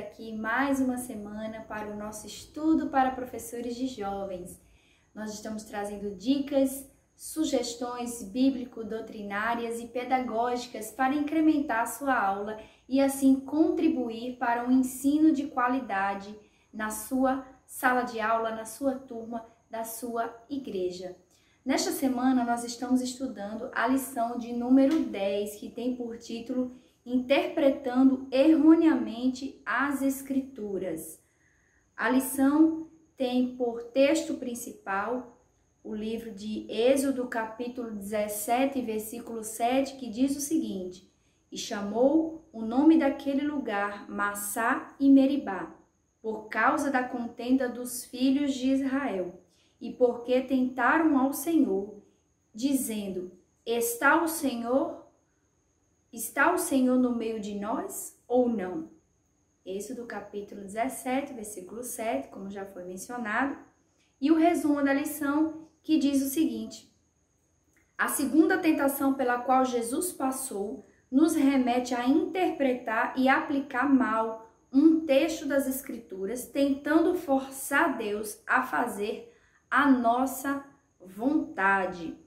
aqui mais uma semana para o nosso estudo para professores de jovens. Nós estamos trazendo dicas, sugestões bíblico-doutrinárias e pedagógicas para incrementar a sua aula e assim contribuir para um ensino de qualidade na sua sala de aula, na sua turma, da sua igreja. Nesta semana nós estamos estudando a lição de número 10, que tem por título Interpretando erroneamente as Escrituras. A lição tem por texto principal o livro de Êxodo, capítulo 17, versículo 7, que diz o seguinte: E chamou o nome daquele lugar Massá e Meribá, por causa da contenda dos filhos de Israel, e porque tentaram ao Senhor, dizendo: Está o Senhor no meio de nós ou não? Êxodo capítulo 17, versículo 7, como já foi mencionado. E o resumo da lição, que diz o seguinte: a segunda tentação pela qual Jesus passou nos remete a interpretar e aplicar mal um texto das Escrituras, tentando forçar Deus a fazer a nossa vontade.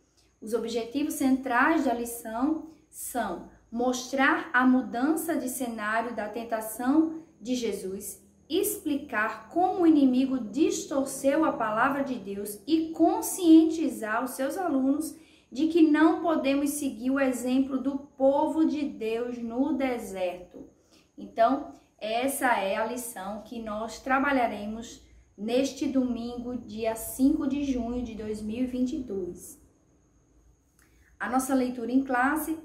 Os objetivos centrais da lição são mostrar a mudança de cenário da tentação de Jesus, explicar como o inimigo distorceu a palavra de Deus e conscientizar os seus alunos de que não podemos seguir o exemplo do povo de Deus no deserto. Então, essa é a lição que nós trabalharemos neste domingo, dia 5 de junho de 2022. A nossa leitura em classe,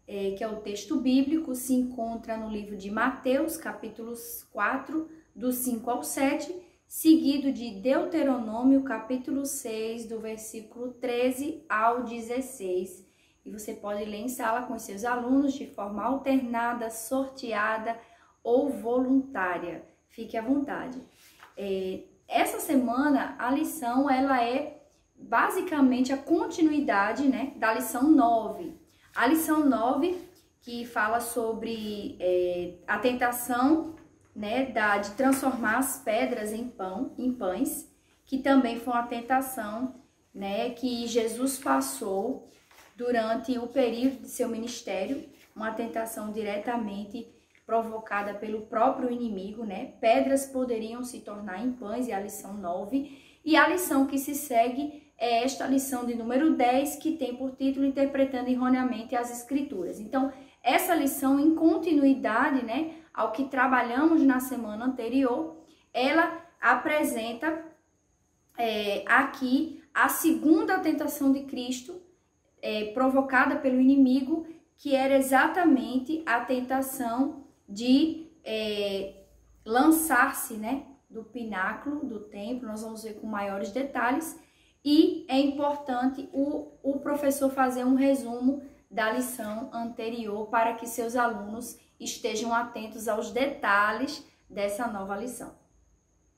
que é o texto bíblico, se encontra no livro de Mateus, capítulos 4, do 5 ao 7, seguido de Deuteronômio, capítulo 6, do versículo 13 ao 16. E você pode ler em sala com os seus alunos de forma alternada, sorteada ou voluntária. Fique à vontade. Essa semana, a lição ela é basicamente a continuidade, né, da lição 9. A lição 9, que fala sobre a tentação, né, de transformar as pedras em pães, que também foi uma tentação, né, que Jesus passou durante o período de seu ministério, uma tentação diretamente provocada pelo próprio inimigo, né? Pedras poderiam se tornar em pães, e a lição 9. E a lição que se segue é esta lição de número 10, que tem por título Interpretando erroneamente as Escrituras. Então, essa lição, em continuidade, né, ao que trabalhamos na semana anterior, ela apresenta aqui a segunda tentação de Cristo, provocada pelo inimigo, que era exatamente a tentação de lançar-se, né, do pináculo do templo. Nós vamos ver com maiores detalhes. E é importante o professor fazer um resumo da lição anterior para que seus alunos estejam atentos aos detalhes dessa nova lição.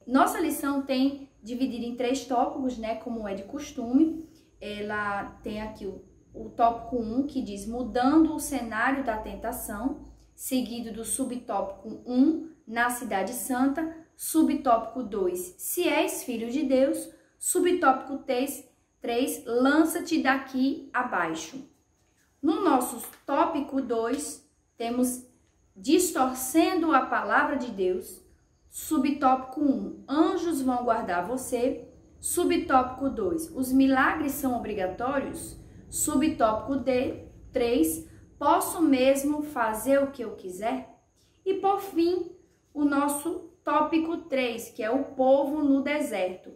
Nossa lição tem dividido em 3 tópicos, né, como é de costume. Ela tem aqui o tópico 1, que diz mudando o cenário da tentação, seguido do subtópico 1, na cidade santa, subtópico 2, se és filho de Deus, subtópico 3, lança-te daqui abaixo. No nosso tópico 2, temos distorcendo a palavra de Deus, subtópico 1, anjos vão guardar você, subtópico 2, os milagres são obrigatórios, subtópico 3, posso mesmo fazer o que eu quiser? E por fim, o nosso tópico 3, que é o povo no deserto.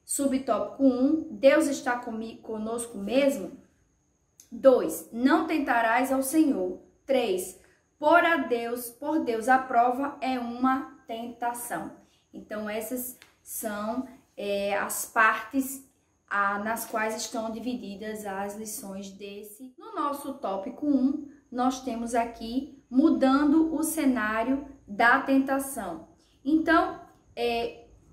Subtópico 1, Deus está conosco mesmo? 2, não tentarás ao Senhor. 3, por Deus a prova é uma tentação. Então, essas são as partes nas quais estão divididas as lições desse. No nosso tópico 1, nós temos aqui mudando o cenário da tentação. Então,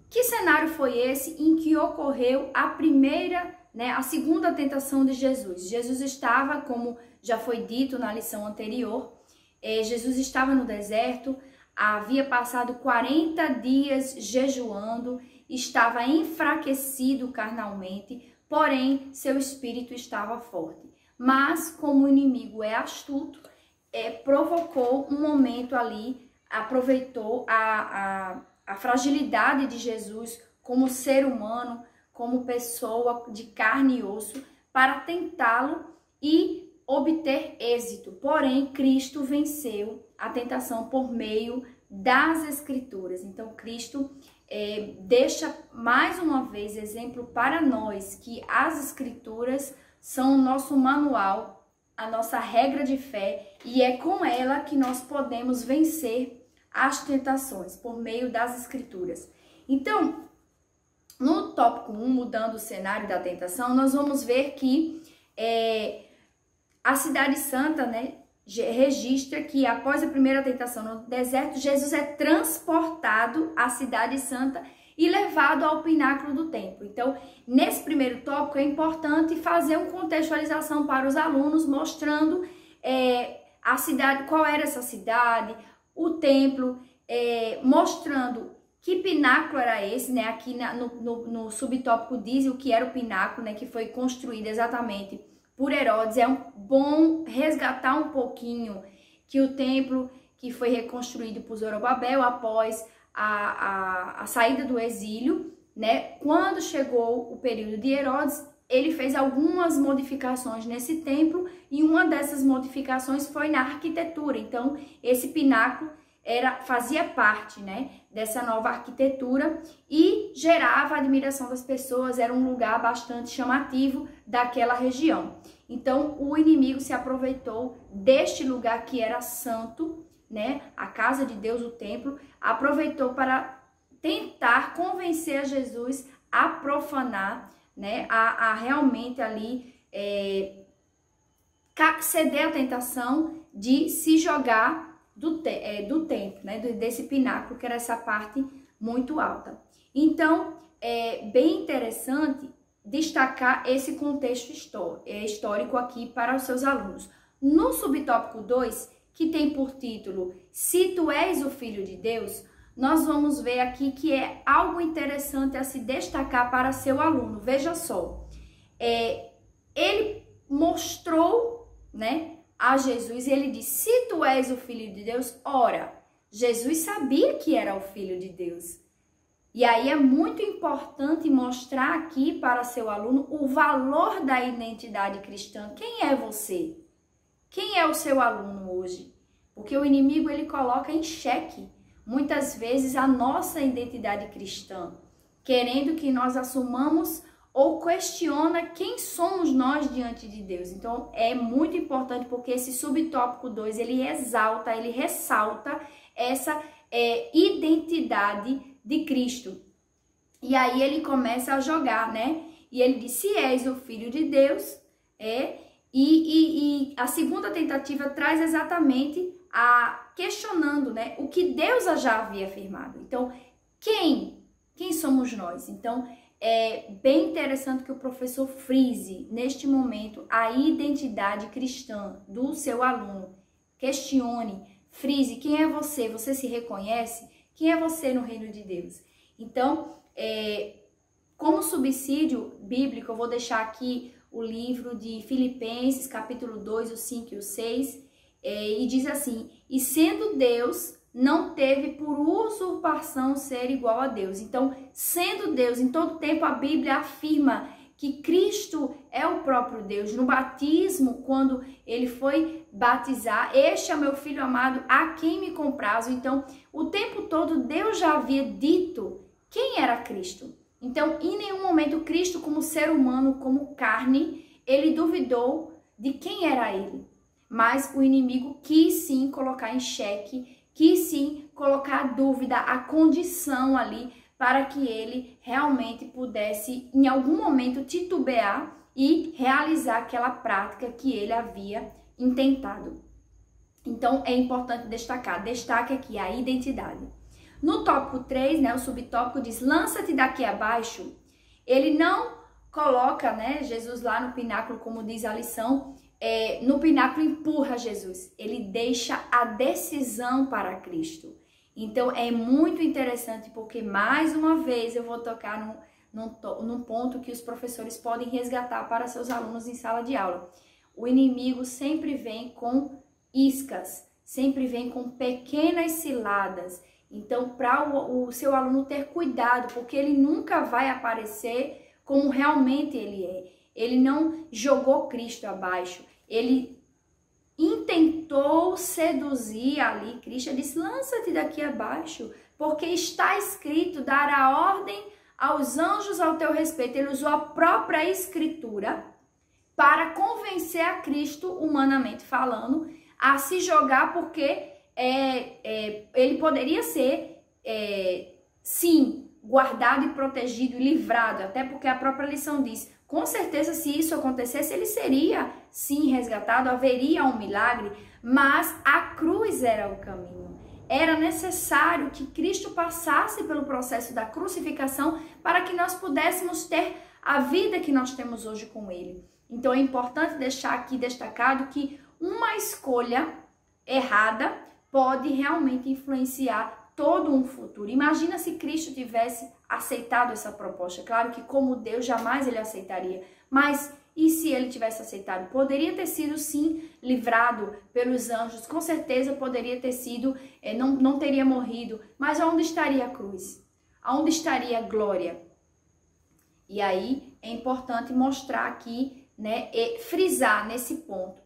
que cenário foi esse em que ocorreu a segunda tentação de Jesus? Jesus estava, como já foi dito na lição anterior, Jesus estava no deserto, havia passado 40 dias jejuando, estava enfraquecido carnalmente, porém seu espírito estava forte. Mas como o inimigo é astuto, provocou um momento ali, aproveitou a fragilidade de Jesus como ser humano, como pessoa de carne e osso, para tentá-lo e obter êxito. Porém, Cristo venceu a tentação por meio das Escrituras. Então, Cristo deixa mais uma vez exemplo para nós que as Escrituras são o nosso manual, a nossa regra de fé, e é com ela que nós podemos vencer as tentações, por meio das Escrituras. Então, no tópico 1, mudando o cenário da tentação, nós vamos ver que a Cidade Santa, né, registra que após a primeira tentação no deserto, Jesus é transportado à Cidade Santa e levado ao pináculo do templo. Então, nesse primeiro tópico é importante fazer uma contextualização para os alunos, mostrando a cidade, qual era essa cidade, o templo, mostrando que pináculo era esse, né? Aqui no subtópico diz o que era o pináculo, né? Que foi construído exatamente por Herodes. É bom resgatar um pouquinho que o templo que foi reconstruído por Zorobabel após a saída do exílio, né? Quando chegou o período de Herodes, ele fez algumas modificações nesse templo e uma dessas modificações foi na arquitetura. Então, esse pináculo fazia parte, né, dessa nova arquitetura e gerava a admiração das pessoas, era um lugar bastante chamativo daquela região. Então, o inimigo se aproveitou deste lugar que era santo, né, a casa de Deus, o templo, aproveitou para tentar convencer a Jesus a profanar, né, a realmente ali ceder à tentação de se jogar do templo, né, desse pináculo, que era essa parte muito alta. Então, é bem interessante destacar esse contexto histórico aqui para os seus alunos. No subtópico 2, que tem por título Se Tu És o Filho de Deus, nós vamos ver aqui que é algo interessante a se destacar para seu aluno. Veja só, ele mostrou, né, a Jesus, ele disse, se tu és o Filho de Deus, ora, Jesus sabia que era o Filho de Deus. E aí é muito importante mostrar aqui para seu aluno o valor da identidade cristã. Quem é você? Quem é o seu aluno hoje? Porque o inimigo, ele coloca em xeque, muitas vezes, a nossa identidade cristã, querendo que nós assumamos ou questiona quem somos nós diante de Deus. Então, é muito importante porque esse subtópico 2, ele exalta, ele ressalta essa identidade de Cristo. E aí ele começa a jogar, né? E ele diz, se és o Filho de Deus, e a segunda tentativa traz exatamente questionando, né, o que Deus já havia afirmado. Então, quem somos nós? Então, é bem interessante que o professor frise, neste momento, a identidade cristã do seu aluno. Questione, frise, quem é você? Você se reconhece? Quem é você no reino de Deus? Então, como subsídio bíblico, eu vou deixar aqui o livro de Filipenses, capítulo 2, o 5 e o 6, e diz assim, e sendo Deus, não teve por usurpação ser igual a Deus. Então, sendo Deus, em todo tempo a Bíblia afirma que Cristo é o próprio Deus. No batismo, quando ele foi batizar, este é meu filho amado, a quem me comprazo. Então, o tempo todo Deus já havia dito quem era Cristo. Então, em nenhum momento Cristo, como ser humano, como carne, ele duvidou de quem era ele. Mas o inimigo quis sim colocar em xeque, quis sim colocar a dúvida, a condição ali, para que ele realmente pudesse, em algum momento, titubear e realizar aquela prática que ele havia intentado. Então, é importante destacar. Destaque aqui a identidade. No tópico 3, né, o subtópico diz, lança-te daqui abaixo. Ele não coloca, né, Jesus lá no pináculo, como diz a lição, no pináculo empurra Jesus. Ele deixa a decisão para Cristo. Então, é muito interessante porque, mais uma vez, eu vou tocar num ponto que os professores podem resgatar para seus alunos em sala de aula. O inimigo sempre vem com iscas, sempre vem com pequenas ciladas. Então, para o seu aluno ter cuidado, porque ele nunca vai aparecer como realmente ele é. Ele não jogou Cristo abaixo, ele intentou seduzir ali Cristo. Ele disse: lança-te daqui abaixo, porque está escrito, dar a ordem aos anjos ao teu respeito. Ele usou a própria escritura para convencer a Cristo, humanamente falando, a se jogar, porque ele poderia ser, sim, guardado e protegido e livrado, até porque a própria lição diz, com certeza, se isso acontecesse, ele seria, sim, resgatado, haveria um milagre, mas a cruz era o caminho. Era necessário que Cristo passasse pelo processo da crucificação para que nós pudéssemos ter a vida que nós temos hoje com ele. Então, é importante deixar aqui destacado que uma escolha errada pode realmente influenciar todo um futuro. Imagina se Cristo tivesse aceitado essa proposta. Claro que, como Deus, jamais ele aceitaria. Mas e se ele tivesse aceitado? Poderia ter sido, sim, livrado pelos anjos. Com certeza poderia ter sido, não teria morrido. Mas aonde estaria a cruz? Aonde estaria a glória? E aí é importante mostrar aqui, né, e frisar nesse ponto.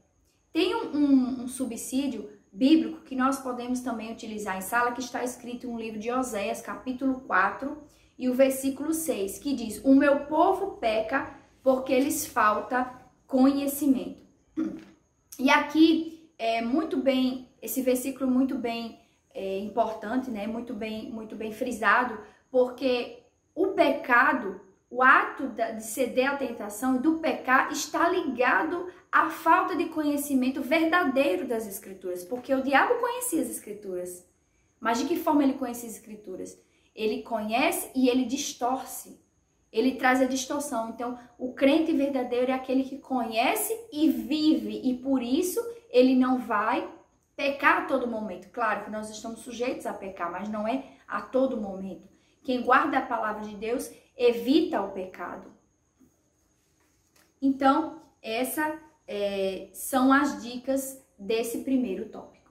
Tem um subsídio bíblico que nós podemos também utilizar em sala, que está escrito no livro de Oséias, capítulo 4, e o versículo 6, que diz: o meu povo peca porque lhes falta conhecimento. E aqui muito bem, esse versículo muito bem importante, né? Muito bem frisado, porque o pecado, o ato de ceder à tentação e do pecar está ligado à falta de conhecimento verdadeiro das Escrituras, porque o diabo conhecia as Escrituras. Mas de que forma ele conhecia as Escrituras? Ele conhece e ele distorce. Ele traz a distorção. Então, o crente verdadeiro é aquele que conhece e vive, e por isso ele não vai pecar a todo momento. Claro que nós estamos sujeitos a pecar, mas não é a todo momento. Quem guarda a palavra de Deus evita o pecado. Então, essas são as dicas desse primeiro tópico.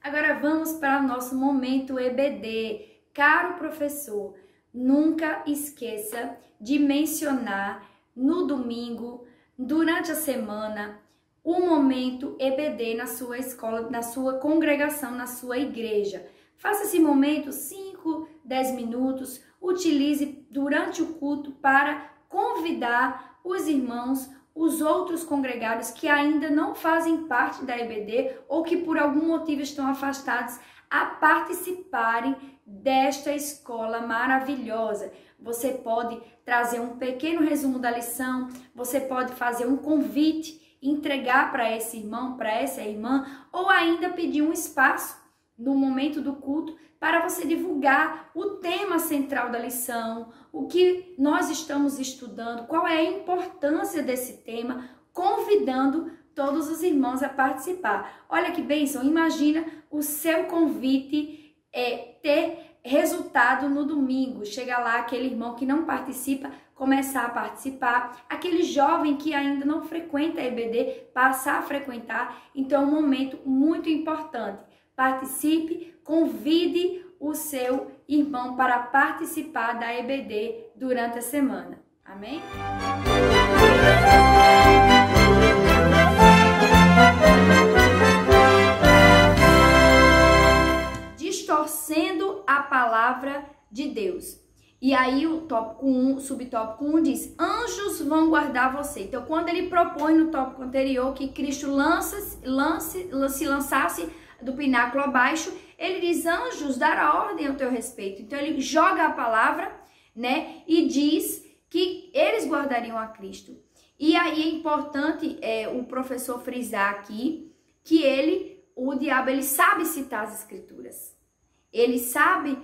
Agora vamos para o nosso momento EBD. Caro professor, nunca esqueça de mencionar no domingo, durante a semana, o momento EBD na sua escola, na sua congregação, na sua igreja. Faça esse momento 5, 10 minutos, utilize durante o culto para convidar os irmãos, os outros congregados que ainda não fazem parte da EBD ou que por algum motivo estão afastados, a participarem desta escola maravilhosa. Você pode trazer um pequeno resumo da lição, você pode fazer um convite, entregar para esse irmão, para essa irmã, ou ainda pedir um espaço no momento do culto para você divulgar o tema central da lição, o que nós estamos estudando, qual é a importância desse tema, convidando todos os irmãos a participar. Olha que bênção, imagina o seu convite ter resultado no domingo. Chega lá aquele irmão que não participa, começar a participar, aquele jovem que ainda não frequenta a EBD, passar a frequentar. Então é um momento muito importante. Participe, convide o seu irmão para participar da EBD durante a semana. Amém? Distorcendo a palavra de Deus. E aí o tópico 1, subtópico 1 diz: anjos vão guardar você. Então, quando ele propõe no tópico anterior que Cristo se lançasse do pináculo abaixo, ele diz: anjos dará ordem ao teu respeito. Então, ele joga a palavra, né, e diz que eles guardariam a Cristo. E aí é importante o professor frisar aqui que o diabo, ele sabe citar as Escrituras. Ele sabe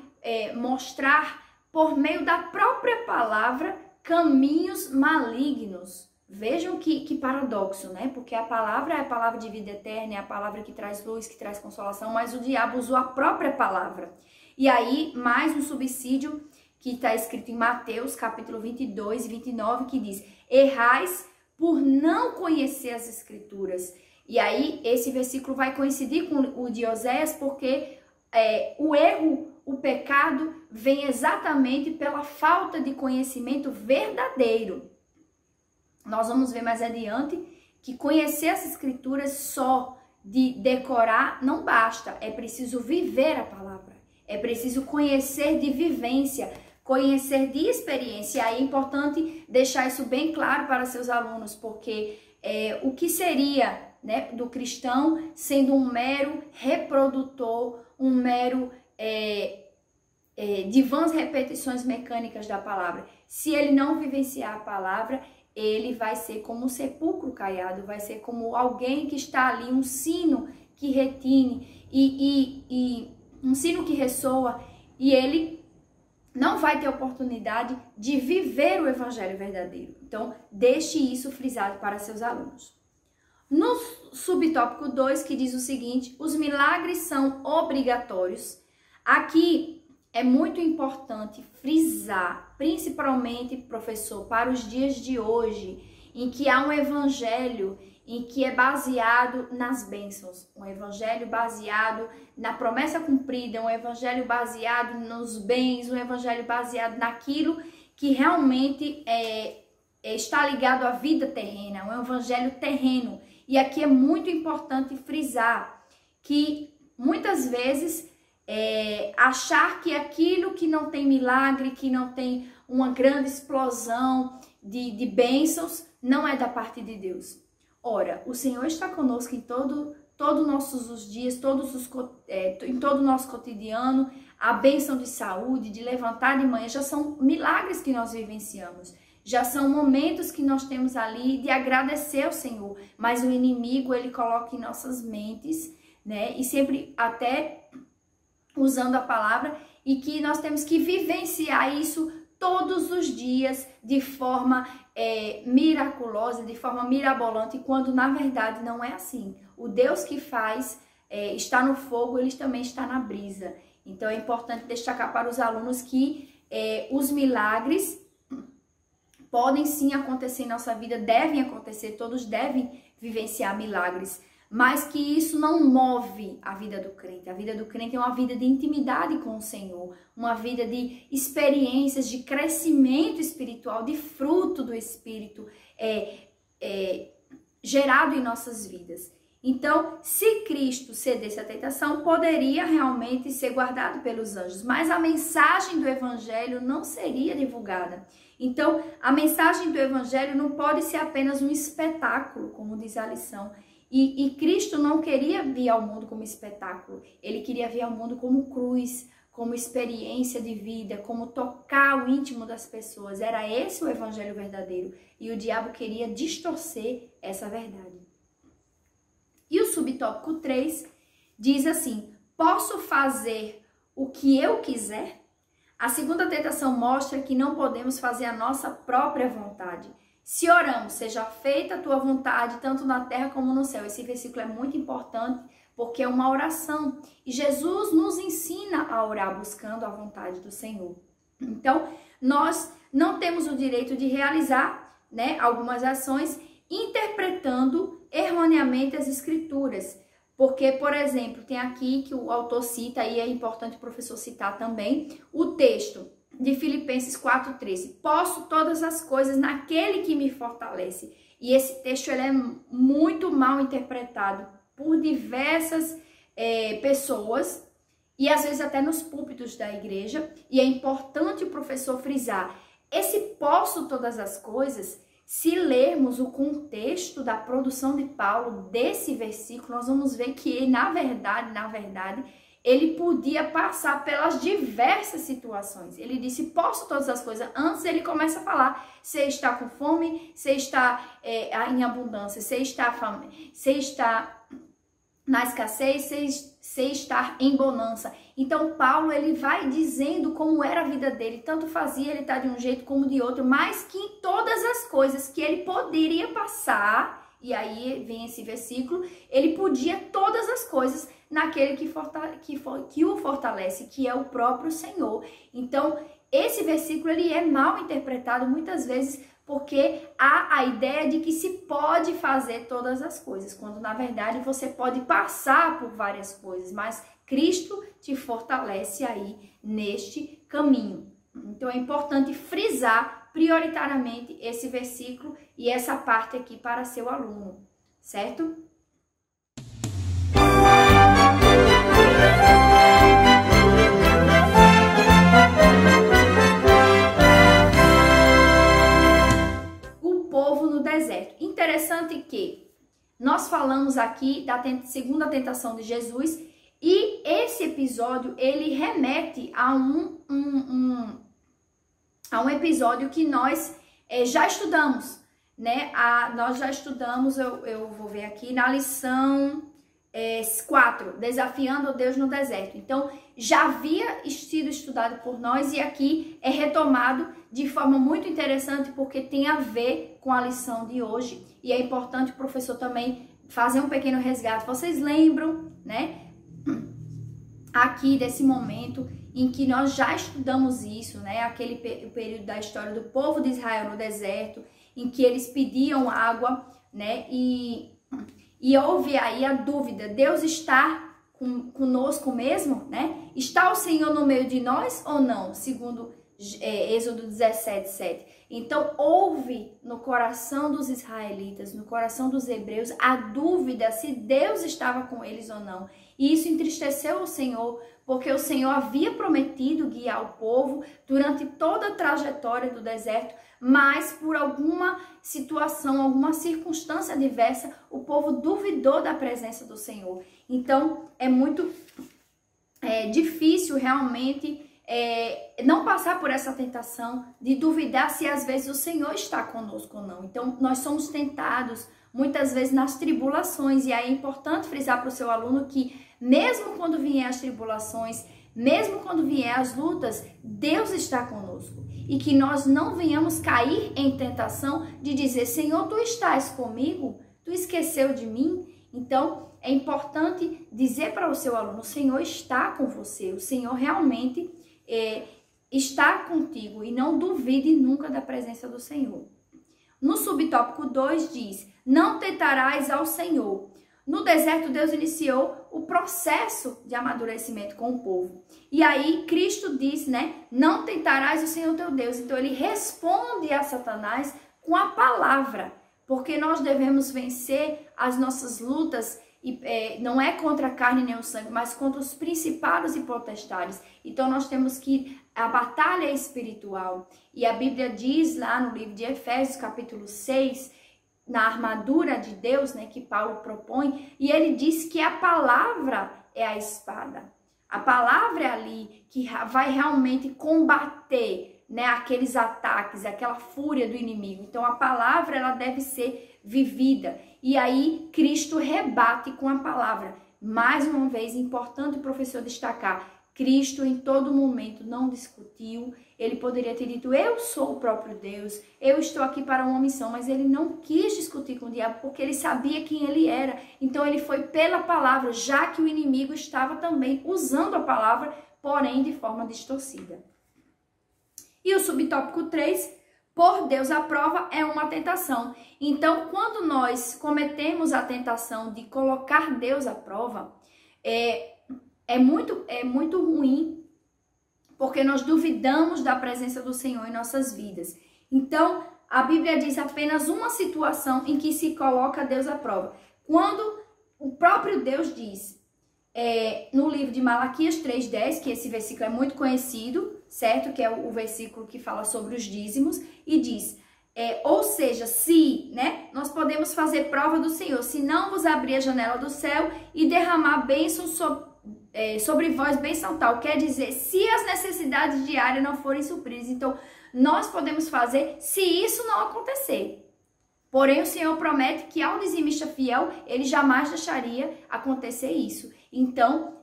mostrar por meio da própria palavra caminhos malignos. Vejam que paradoxo, né? Porque a palavra é a palavra de vida eterna, é a palavra que traz luz, que traz consolação, mas o diabo usou a própria palavra. E aí, mais um subsídio que está escrito em Mateus, capítulo 22 e 29, que diz: errais por não conhecer as Escrituras. E aí, esse versículo vai coincidir com o de Oséias, porque o erro, o pecado, vem exatamente pela falta de conhecimento verdadeiro. Nós vamos ver mais adiante que conhecer as Escrituras só de decorar não basta. É preciso viver a palavra. É preciso conhecer de vivência, conhecer de experiência. E aí é importante deixar isso bem claro para seus alunos, porque o que seria, né, do cristão sendo um mero reprodutor, um mero de vãs repetições mecânicas da palavra? Se ele não vivenciar a palavra, ele vai ser como um sepulcro caiado, vai ser como alguém que está ali, um sino que retine e um sino que ressoa, e ele não vai ter oportunidade de viver o evangelho verdadeiro. Então, deixe isso frisado para seus alunos. No subtópico 2, que diz o seguinte: os milagres são obrigatórios. Aqui é muito importante frisar, principalmente, professor, para os dias de hoje, em que há um evangelho em que é baseado nas bênçãos, um evangelho baseado na promessa cumprida, um evangelho baseado nos bens, um evangelho baseado naquilo que realmente está ligado à vida terrena, um evangelho terreno. E aqui é muito importante frisar que muitas vezes achar que aquilo que não tem milagre, que não tem uma grande explosão de bênçãos, não é da parte de Deus. Ora, o Senhor está conosco em todos os dias, em todo o nosso cotidiano. A bênção de saúde, de levantar de manhã, já são milagres que nós vivenciamos. Já são momentos que nós temos ali de agradecer ao Senhor. Mas o inimigo, ele coloca em nossas mentes, né? E sempre até usando a palavra, e que nós temos que vivenciar isso todos os dias de forma miraculosa, de forma mirabolante, quando na verdade não é assim. O Deus que faz está no fogo, ele também está na brisa. Então é importante destacar para os alunos que os milagres podem sim acontecer em nossa vida, devem acontecer, todos devem vivenciar milagres, mas que isso não move a vida do crente. A vida do crente é uma vida de intimidade com o Senhor, uma vida de experiências, de crescimento espiritual, de fruto do Espírito gerado em nossas vidas. Então, se Cristo cedesse à tentação, poderia realmente ser guardado pelos anjos, mas a mensagem do Evangelho não seria divulgada. Então, a mensagem do Evangelho não pode ser apenas um espetáculo, como diz a lição. E Cristo não queria vir ao mundo como espetáculo, ele queria vir ao mundo como cruz, como experiência de vida, como tocar o íntimo das pessoas. Era esse o evangelho verdadeiro, e o diabo queria distorcer essa verdade. E o subtópico 3 diz assim: posso fazer o que eu quiser? A segunda tentação mostra que não podemos fazer a nossa própria vontade. Se oramos, seja feita a tua vontade, tanto na terra como no céu. Esse versículo é muito importante, porque é uma oração. E Jesus nos ensina a orar buscando a vontade do Senhor. Então, nós não temos o direito de realizar, né, algumas ações interpretando erroneamente as Escrituras. Porque, por exemplo, tem aqui que o autor cita, e é importante o professor citar também, o texto de Filipenses 4,13. Posso todas as coisas naquele que me fortalece. E esse texto ele é muito mal interpretado por diversas pessoas, e às vezes até nos púlpitos da igreja. E é importante o professor frisar, esse posso todas as coisas, se lermos o contexto da produção de Paulo desse versículo, nós vamos ver que na verdade, ele podia passar pelas diversas situações. Ele disse, posso todas as coisas. Antes ele começa a falar, você está com fome, você está em abundância, você está na escassez, sei estar em bonança. Então Paulo, ele vai dizendo como era a vida dele, tanto fazia ele estar de um jeito como de outro, mas que em todas as coisas que ele poderia passar, e aí vem esse versículo, ele podia todas as coisas naquele que o fortalece, que é o próprio Senhor. Então esse versículo, ele é mal interpretado muitas vezes, porque há a ideia de que se pode fazer todas as coisas, quando na verdade você pode passar por várias coisas, mas Cristo te fortalece aí neste caminho. Então é importante frisar prioritariamente esse versículo e essa parte aqui para seu aluno, certo? Interessante que nós falamos aqui da segunda tentação de Jesus e esse episódio ele remete a um episódio que nós já estudamos, né? Nós já estudamos, eu vou ver aqui, na lição 4, Desafiando Deus no Deserto. Então, já havia sido estudado por nós e aqui é retomado de forma muito interessante porque tem a ver com a lição de hoje e é importante o professor também fazer um pequeno resgate. Vocês lembram, né, aqui desse momento em que nós já estudamos isso, né, aquele período da história do povo de Israel no deserto, em que eles pediam água, né, e houve aí a dúvida, Deus está conosco mesmo, né? Está o Senhor no meio de nós ou não? Segundo Êxodo 17:7. Então, houve no coração dos israelitas, no coração dos hebreus, a dúvida se Deus estava com eles ou não. E isso entristeceu o Senhor, porque o Senhor havia prometido guiar o povo durante toda a trajetória do deserto, mas por alguma situação, alguma circunstância adversa, o povo duvidou da presença do Senhor. Então, é muito difícil realmente não passar por essa tentação de duvidar se às vezes o Senhor está conosco ou não. Então, nós somos tentados muitas vezes nas tribulações, e aí é importante frisar para o seu aluno que mesmo quando vier as tribulações, mesmo quando vier as lutas, Deus está conosco. E que nós não venhamos cair em tentação de dizer, Senhor, Tu estás comigo? Tu esqueceu de mim? Então, é importante dizer para o seu aluno, o Senhor está com você, o Senhor realmente está contigo e não duvide nunca da presença do Senhor. No subtópico 2 diz, não tentarás ao Senhor. No deserto, Deus iniciou o processo de amadurecimento com o povo. E aí, Cristo diz, né, não tentarás o Senhor teu Deus. Então, ele responde a Satanás com a palavra, porque nós devemos vencer as nossas lutas, não é contra a carne nem o sangue, mas contra os principados e potestades. Então, nós temos que a batalha é espiritual. E a Bíblia diz lá no livro de Efésios, capítulo 6, na armadura de Deus, né, que Paulo propõe, e ele diz que a palavra é a espada. A palavra é ali que vai realmente combater, né, aqueles ataques, aquela fúria do inimigo. Então, a palavra ela deve ser vivida. E aí, Cristo rebate com a palavra. Mais uma vez, importante o professor destacar, Cristo em todo momento não discutiu, ele poderia ter dito, eu sou o próprio Deus, eu estou aqui para uma missão, mas ele não quis discutir com o diabo porque ele sabia quem ele era. Então ele foi pela palavra, já que o inimigo estava também usando a palavra, porém de forma distorcida. E o subtópico 3, por Deus a prova é uma tentação. Então quando nós cometemos a tentação de colocar Deus à prova, é muito ruim, porque nós duvidamos da presença do Senhor em nossas vidas. Então, a Bíblia diz apenas uma situação em que se coloca Deus à prova. Quando o próprio Deus diz, no livro de Malaquias 3:10, que esse versículo é muito conhecido, certo? Que é o versículo que fala sobre os dízimos, e diz, ou seja, se, né, nós podemos fazer prova do Senhor, se não vos abrir a janela do céu e derramar bênçãos sobre vós, bênção tal, quer dizer, se as necessidades diárias não forem supridas. Então, nós podemos fazer se isso não acontecer. Porém, o Senhor promete que ao dizimista fiel, ele jamais deixaria acontecer isso. Então,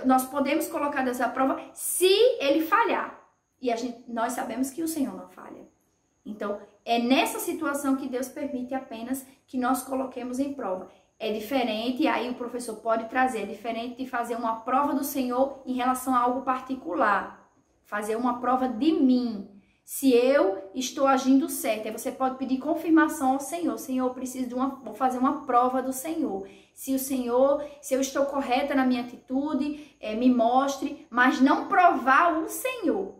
nós podemos colocar Deus à prova se ele falhar. E nós sabemos que o Senhor não falha. Então, é nessa situação que Deus permite apenas que nós coloquemos em prova. É diferente, e aí o professor pode trazer, é diferente de fazer uma prova do Senhor em relação a algo particular. Fazer uma prova de mim. Se eu estou agindo certo, aí você pode pedir confirmação ao Senhor. Senhor, eu preciso vou fazer uma prova do Senhor. Se eu estou correta na minha atitude, me mostre, mas não provar o Senhor.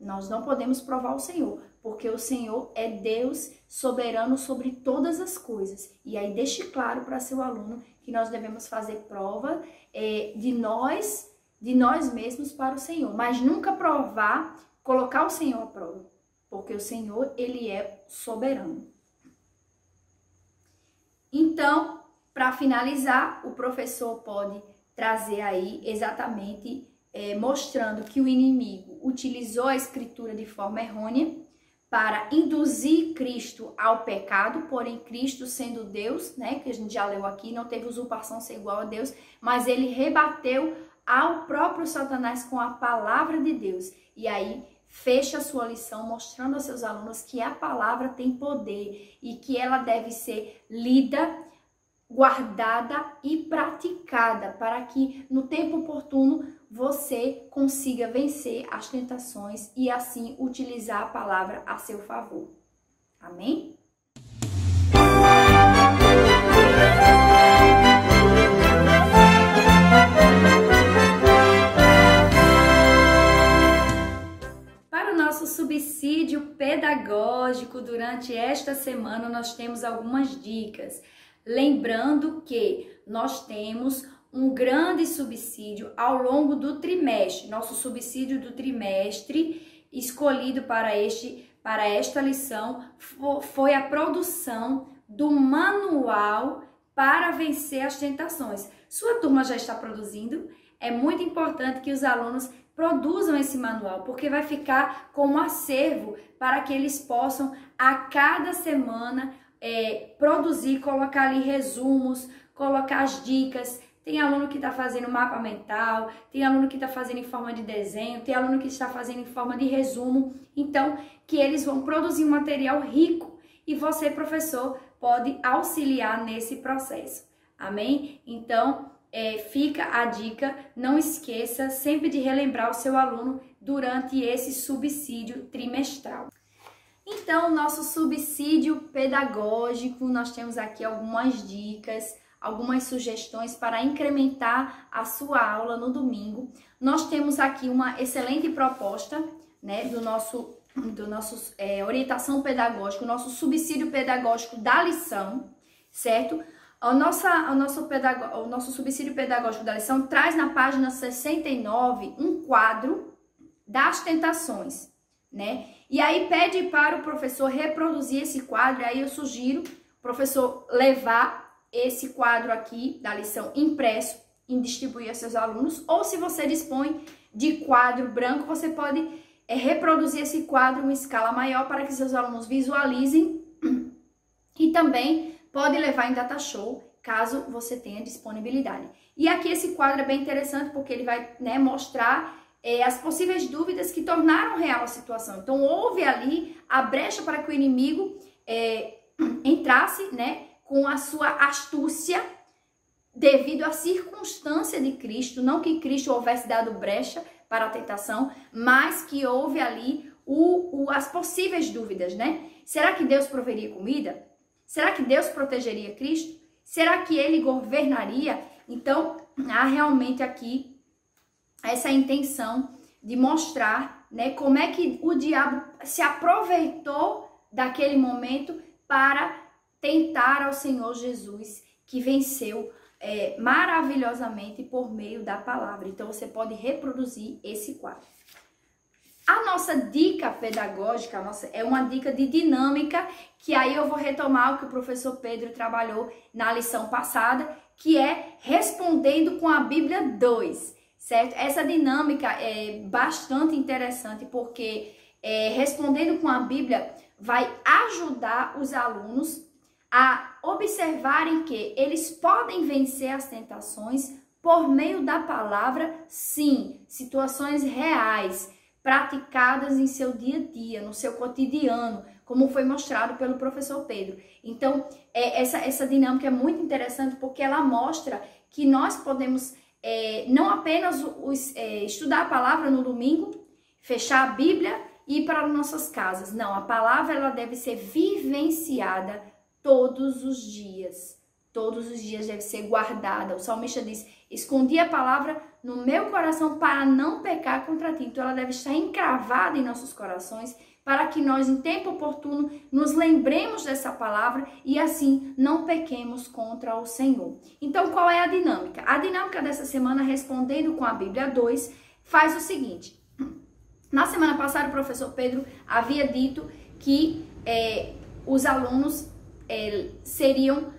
Nós não podemos provar o Senhor, porque o Senhor é Deus soberano sobre todas as coisas. E aí deixe claro para seu aluno que nós devemos fazer prova de nós mesmos para o Senhor, mas nunca colocar o Senhor à prova, porque o Senhor, ele é soberano. Então, para finalizar, o professor pode trazer aí exatamente mostrando que o inimigo utilizou a escritura de forma errônea para induzir Cristo ao pecado, porém Cristo sendo Deus, né, que a gente já leu aqui, não teve usurpação ser igual a Deus, mas ele rebateu ao próprio Satanás com a palavra de Deus. E aí fecha a sua lição mostrando aos seus alunos que a palavra tem poder e que ela deve ser lida, guardada e praticada para que no tempo oportuno você consiga vencer as tentações e assim utilizar a palavra a seu favor. Amém? Para o nosso subsídio pedagógico, durante esta semana nós temos algumas dicas. Lembrando que nós temos um grande subsídio ao longo do trimestre. Nosso subsídio do trimestre escolhido para esta lição foi a produção do manual para vencer as tentações. Sua turma já está produzindo? É muito importante que os alunos produzam esse manual, porque vai ficar como acervo para que eles possam a cada semana produzir, colocar ali resumos, colocar as dicas. Tem aluno que está fazendo mapa mental, tem aluno que está fazendo em forma de desenho, tem aluno que está fazendo em forma de resumo. Então, que eles vão produzir um material rico e você, professor, pode auxiliar nesse processo. Amém? Então, fica a dica, não esqueça sempre de relembrar o seu aluno durante esse subsídio trimestral. Então, nosso subsídio pedagógico, nós temos aqui algumas dicas, algumas sugestões para incrementar a sua aula no domingo. Nós temos aqui uma excelente proposta, né, do nosso orientação pedagógica, o nosso subsídio pedagógico da lição, certo? O nosso subsídio pedagógico da lição traz na página 69 um quadro das tentações, né? E aí pede para o professor reproduzir esse quadro, e aí eu sugiro o professor levar esse quadro aqui da lição impresso e distribuir a seus alunos, ou se você dispõe de quadro branco, você pode reproduzir esse quadro em escala maior para que seus alunos visualizem, e também pode levar em data show, caso você tenha disponibilidade. E aqui esse quadro é bem interessante porque ele vai, né, mostrar as possíveis dúvidas que tornaram real a situação. Então, houve ali a brecha para que o inimigo entrasse, né, com a sua astúcia devido à circunstância de Cristo, não que Cristo houvesse dado brecha para a tentação, mas que houve ali as possíveis dúvidas, né? Será que Deus proveria comida? Será que Deus protegeria Cristo? Será que ele governaria? Então, há realmente aqui essa intenção de mostrar, né, como é que o diabo se aproveitou daquele momento para tentar ao Senhor Jesus, que venceu maravilhosamente por meio da palavra. Então, você pode reproduzir esse quadro. A nossa dica pedagógica é uma dica de dinâmica, que aí eu vou retomar o que o professor Pedro trabalhou na lição passada, que é respondendo com a Bíblia 2, certo? Essa dinâmica é bastante interessante, porque respondendo com a Bíblia, vai ajudar os alunos a observarem que eles podem vencer as tentações por meio da palavra, sim, situações reais, praticadas em seu dia a dia, no seu cotidiano, como foi mostrado pelo professor Pedro. Então, essa dinâmica é muito interessante porque ela mostra que nós podemos não apenas estudar a palavra no domingo, fechar a Bíblia e ir para nossas casas. Não, a palavra ela deve ser vivenciada todos os dias. Todos os dias deve ser guardada. O salmista diz, escondi a palavra no meu coração para não pecar contra ti. Então ela deve estar encravada em nossos corações para que nós, em tempo oportuno, nos lembremos dessa palavra e assim não pequemos contra o Senhor. Então qual é a dinâmica? A dinâmica dessa semana, respondendo com a Bíblia 2, faz o seguinte. Na semana passada o professor Pedro havia dito que os alunos seriam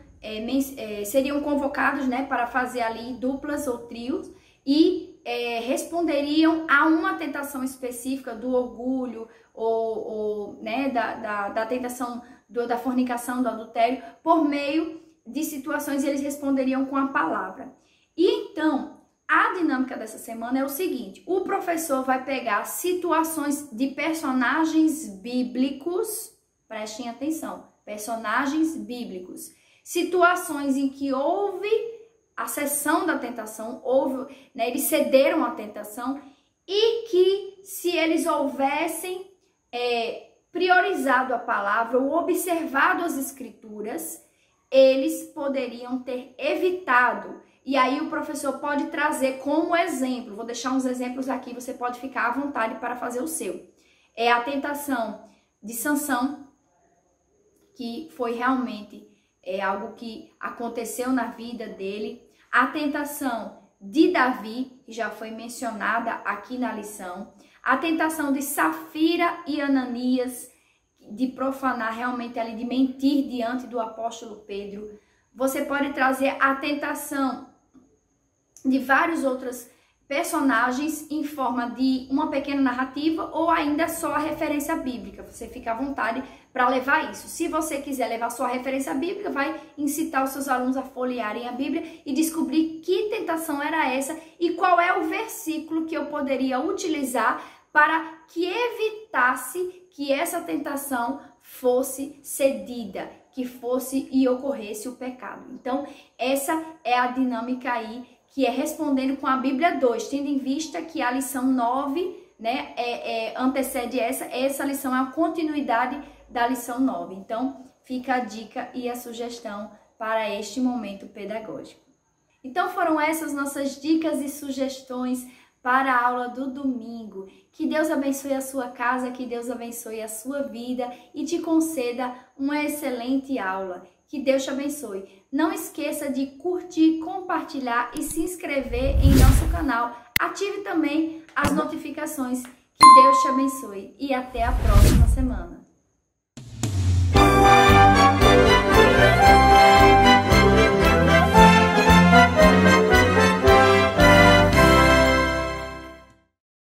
convocados, né, para fazer ali duplas ou trios e responderiam a uma tentação específica do orgulho ou né, da tentação da fornicação, do adultério, por meio de situações, eles responderiam com a palavra. E então, a dinâmica dessa semana é o seguinte, o professor vai pegar situações de personagens bíblicos, prestem atenção, personagens bíblicos, situações em que houve a cessão da tentação, né, eles cederam à tentação e que se eles houvessem priorizado a palavra ou observado as escrituras, eles poderiam ter evitado. E aí o professor pode trazer como exemplo, vou deixar uns exemplos aqui, você pode ficar à vontade para fazer o seu. É a tentação de Sansão, que foi realmente algo que aconteceu na vida dele. A tentação de Davi, que já foi mencionada aqui na lição. A tentação de Safira e Ananias, de profanar realmente ali, de mentir diante do apóstolo Pedro. Você pode trazer a tentação de vários outros personagens em forma de uma pequena narrativa ou ainda só a referência bíblica. Você fica à vontade para levar isso. Se você quiser levar só a referência bíblica, vai incitar os seus alunos a folhearem a Bíblia e descobrir que tentação era essa e qual é o versículo que eu poderia utilizar para que evitasse que essa tentação fosse cedida, que fosse e ocorresse o pecado. Então, essa é a dinâmica aí, que é respondendo com a Bíblia 2, tendo em vista que a lição 9, né, antecede essa lição é a continuidade da lição 9. Então, fica a dica e a sugestão para este momento pedagógico. Então, foram essas nossas dicas e sugestões para a aula do domingo. Que Deus abençoe a sua casa, que Deus abençoe a sua vida e te conceda uma excelente aula. Que Deus te abençoe. Não esqueça de curtir, compartilhar e se inscrever em nosso canal. Ative também as notificações. Que Deus te abençoe e até a próxima semana.